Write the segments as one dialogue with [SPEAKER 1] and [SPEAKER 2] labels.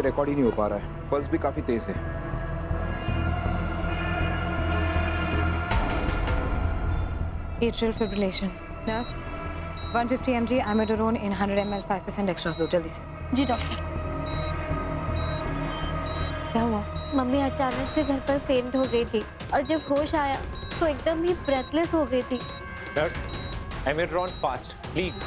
[SPEAKER 1] पे रिकॉर्ड ही नहीं हो पा रहा है, पल्स भी काफी तेज है।
[SPEAKER 2] Atrial fibrillation. Nurse, 150 mg amiodarone in 100 ml 5% extras दो जल्दी से।
[SPEAKER 3] जी डॉक्टर।
[SPEAKER 2] क्या हुआ?
[SPEAKER 3] मम्मी अचानक से घर पर फेंट हो गई थी और जब होश आया तो एकदम ही ब्रेथलेस हो गई थी।
[SPEAKER 4] Amiodarone fast, please.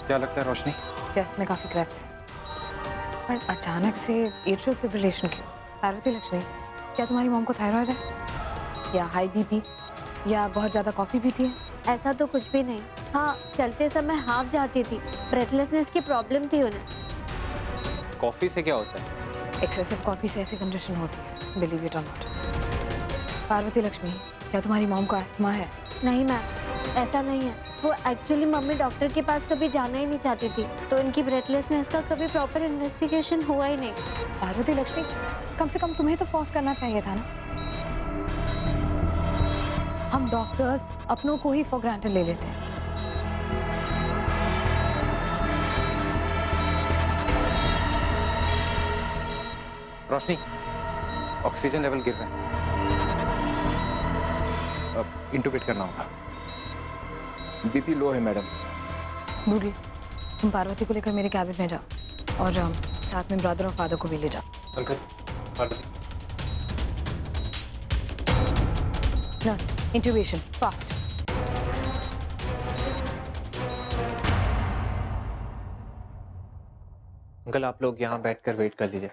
[SPEAKER 1] क्या लगता है रोशनी?
[SPEAKER 2] चेस्ट में काफी क्रैप्स है। पर अचानक से एट्रियल फिब्रिलेशन क्यों? पार्वती लक्ष्मी, क्या तुम्हारी मॉम को थायराइड है या हाई बीपी या बहुत ज्यादा कॉफी पीती है?
[SPEAKER 3] ऐसा तो कुछ भी नहीं। हाँ, चलते समय हाफ जाती थी, ब्रेथलेसनेस की प्रॉब्लम थी उन्हें।
[SPEAKER 4] कॉफी से क्या होता है?
[SPEAKER 2] एक्सेसिव कॉफी से ऐसी कंडीशन होती है, बिलीव इट और नॉट। पार्वती लक्ष्मी, क्या तुम्हारी मॉम को अस्थमा है?
[SPEAKER 3] नहीं मैम, ऐसा नहीं है। वो एक्चुअली मम्मी डॉक्टर के पास कभी जाना ही नहीं चाहती थी, तो इनकी ब्रेथलेसनेस का कभी प्रॉपर इन्वेस्टिगेशन हुआ ही नहीं।
[SPEAKER 2] पार्वती लक्ष्मी, कम से कम तुम्हें तो फोर्स करना चाहिए था ना। हम डॉक्टर्स अपनों को ही फॉर ग्रांटेड ले लेते हैं।
[SPEAKER 1] रोशनी, ऑक्सीजन लेवल गिर रहा है, अब इंटुबेट करना होगा। बीपी लो है मैडम।
[SPEAKER 2] नूडल, तुम पार्वती को लेकर मेरे कैबिन में जाओ और साथ में ब्रदर और फादर को भी ले जाओ।
[SPEAKER 4] Uncle, Parvati.
[SPEAKER 2] Nurse, intubation fast.
[SPEAKER 4] Uncle, आप लोग यहाँ बैठकर वेट कर लीजिए।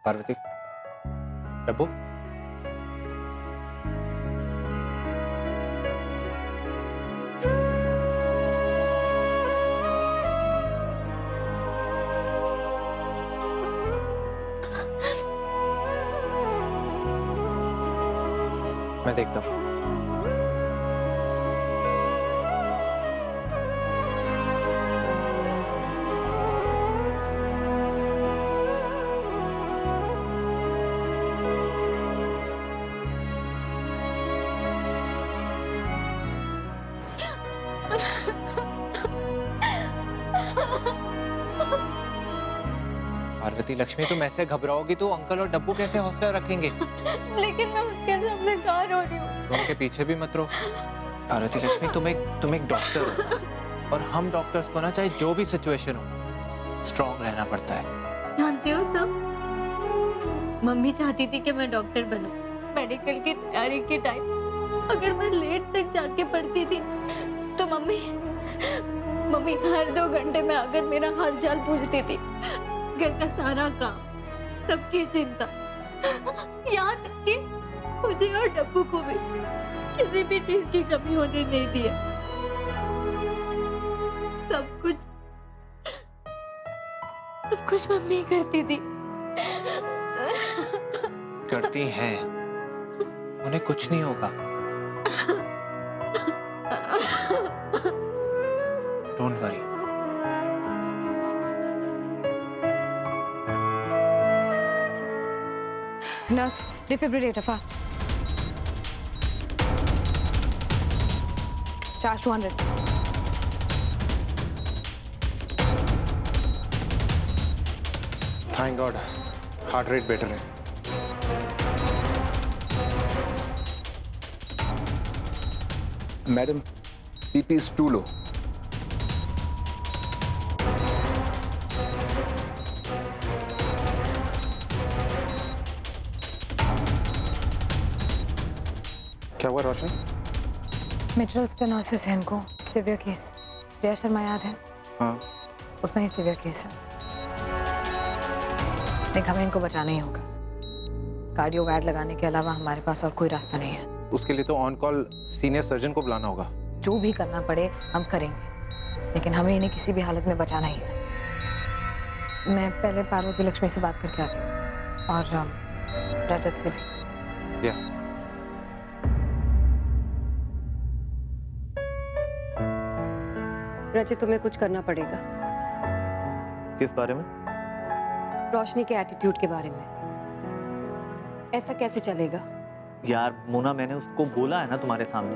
[SPEAKER 4] पार्वती, डब्बू। मैं देखता हूँ। पार्वती लक्ष्मी, तुम ऐसे घबराओगी तो अंकल और डब्बू कैसे हौसला रखेंगे?
[SPEAKER 3] लेकिन मैं उनके सामने कहाँ रो रही हूँ?
[SPEAKER 4] तुम उनके पीछे भी मत रो। पार्वती लक्ष्मी, तुम एक डॉक्टर हो और हम डॉक्टर्स को ना चाहे जो भी सिचुएशन हो स्ट्रांग रहना पड़ता है।
[SPEAKER 3] जानते हो सब, मम्मी चाहती थी कि मैं डॉक्टर बनूं। मेडिकल की तैयारी के टाइम अगर मैं लेट तक जाके पढ़ती थी तो मम्मी हर 2 घंटे में आकर मेरा हाल चाल पूछती थी। घर का सारा काम, सबकी चिंता, यहाँ तक कि मुझे और डब्बू को भी किसी भी चीज की कमी होने नहीं दी है। सब कुछ मम्मी करती थी।
[SPEAKER 4] करती हैं, उन्हें कुछ नहीं होगा। Don't worry.
[SPEAKER 2] Nurse, defibrillator fast. Charge 200।
[SPEAKER 1] Thank God, heart rate better है। Madam, BP is to low. क्या हुआ रोशन?
[SPEAKER 2] मिट्रल स्टेनोसिस है इनको, सिवियर केस। प्रिया शर्मा याद है?
[SPEAKER 1] हाँ।
[SPEAKER 2] उतना ही सिवियर केस है, लेकिन हमें इनको बचाना ही होगा। कार्डियो वैड लगाने के अलावा हमारे पास और कोई रास्ता नहीं है।
[SPEAKER 1] उसके लिए तो ऑन कॉल सीनियर सर्जन को बुलाना होगा।
[SPEAKER 2] जो भी करना पड़े हम करेंगे, लेकिन हमें इन्हें किसी भी हालत में बचाना ही है। मैं पहले पार्वती लक्ष्मी से बात करके आती हूँ और रजत से भी।
[SPEAKER 1] या
[SPEAKER 5] रजत, तुम्हें कुछ करना पड़ेगा। किस बारे में?
[SPEAKER 6] रोशनी के एटीट्यूड के बारे में। ऐसा कैसे चलेगा?
[SPEAKER 5] यार मोना, मैंने उसको बोला है ना तुम्हारे सामने,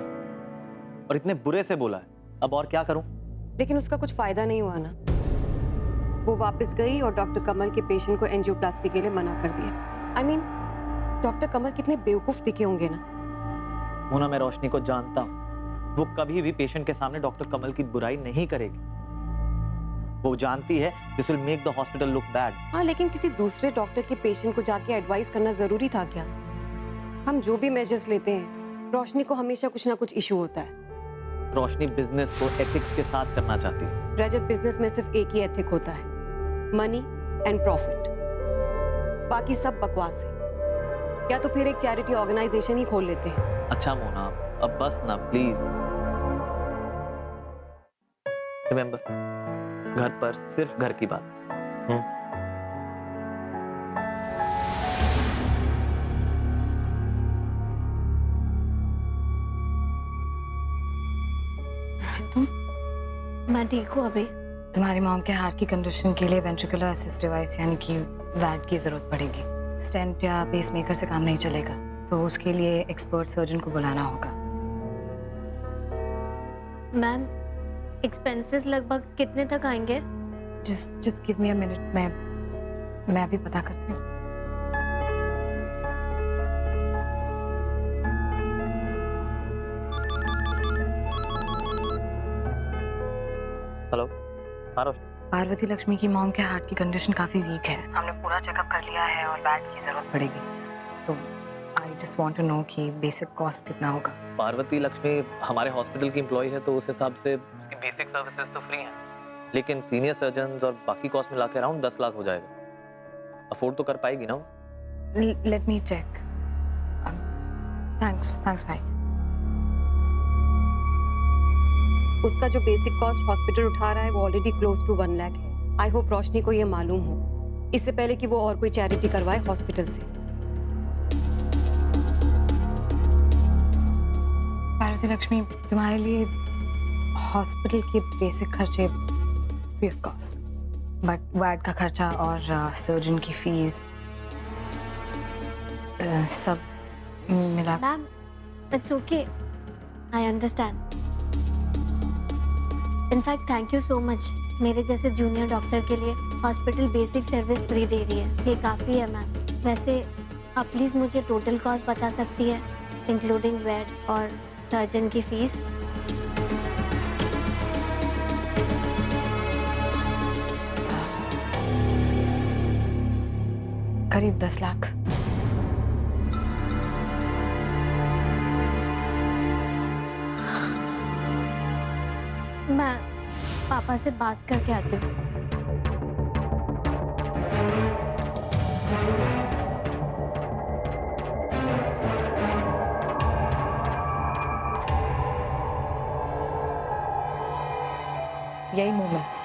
[SPEAKER 5] और इतने बुरे से बोला है। अब और क्या करूं?
[SPEAKER 6] लेकिन उसका कुछ फायदा नहीं हुआ ना। वो वापस गई और डॉक्टर कमल के पेशेंट को एंजियोप्लास्टी के लिए मना कर दिया। आई मीन, डॉक्टर कमल कितने बेवकूफ दिखे होंगे ना।
[SPEAKER 5] मोना, मैं रोशनी को जानता हूं। वो कभी भी पेशेंट के सामने डॉक्टर कमल की बुराई नहीं करेगी। वो जानती है this will make the hospital look bad.
[SPEAKER 6] हाँ, लेकिन किसी दूसरे डॉक्टर के पेशेंट को जाके एडवाइस करना जरूरी था क्या? हम जो भी मेजर्स लेते हैं, रोशनी को हमेशा कुछ ना कुछ इशू होता है।
[SPEAKER 5] रोशनी बिजनेस को एथिक्स के साथ करना चाहती है।
[SPEAKER 6] रजत, बिजनेस में सिर्फ एक ही एथिक होता है, मनी एंड प्रॉफिट। बाकी सब बकवास है। या तो फिर एक चैरिटी ऑर्गेनाइजेशन ही खोल लेते हैं।
[SPEAKER 5] अच्छा मोना, अब बस ना प्लीज। रिमेंबर, घर पर सिर्फ घर की बात।
[SPEAKER 2] कैसे हो तुम?
[SPEAKER 3] मैं ठीक हूँ अभी।
[SPEAKER 2] तुम्हारी मॉम के हार्ट की कंडीशन के लिए वेंट्रिकुलर असिस्ट डिवाइस यानी कि वैड की जरूरत पड़ेगी। स्टेंट या पेसमेकर से काम नहीं चलेगा, तो उसके लिए एक्सपर्ट सर्जन को बुलाना होगा।
[SPEAKER 3] मैम, एक्सपेंसेस लगभग कितने तक आएंगे?
[SPEAKER 2] Just give me a minute, मैं अभी पता करती हूँ।
[SPEAKER 5] हेलो, हाँ रोशनी।
[SPEAKER 2] पार्वती लक्ष्मी की मॉम के हार्ट की कंडीशन काफी वीक है। हमने पूरा चेकअप कर लिया है और बेड की जरूरत पड़ेगी। तो I just want to know कि बेसिक कॉस्ट कितना होगा।
[SPEAKER 5] पार्वती लक्ष्मी हमारे हॉस्पिटल की एम्प्लॉय है, तो उस हिसाब से उसकी बेसिक सर्विसेज तो फ्री हैं, लेकिन सीनियर सर्जन्स और बाकी कॉस्ट मिला के अराउंड 10 लाख हो जाएगा। अफोर्ड तो कर पाएगी ना वो?
[SPEAKER 2] Let me check. थैंक्स भाई।
[SPEAKER 6] उसका जो बेसिक कॉस्ट हॉस्पिटल उठा रहा है वो ऑलरेडी क्लोज टू 1 लाख है। आई होप रोशनी को ये मालूम हो, इससे पहले कि वो और कोई चैरिटी करवाए हॉस्पिटल से।
[SPEAKER 2] पार्वती लक्ष्मी, तुम्हारे लिए हॉस्पिटल के बेसिक खर्चे free of cost, but ward का खर्चा और सर्जन की फीस सब मिला।
[SPEAKER 3] Ma'am, it's okay, I understand. In fact thank you so much. मेरे जैसे जूनियर डॉक्टर के लिए हॉस्पिटल बेसिक सर्विस फ्री दे रही है, ये काफ़ी है मैम। वैसे आप प्लीज़ मुझे टोटल कॉस्ट बता सकती है, इंक्लूडिंग बेड और सर्जन की फीस?
[SPEAKER 2] करीब 10 लाख।
[SPEAKER 3] मैं पापा से बात करके आती हूँ।
[SPEAKER 2] यही मोमेंट्स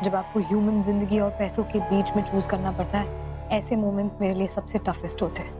[SPEAKER 2] जब आपको ह्यूमन जिंदगी और पैसों के बीच में चूज करना पड़ता है, ऐसे मोमेंट्स मेरे लिए सबसे टफेस्ट होते हैं।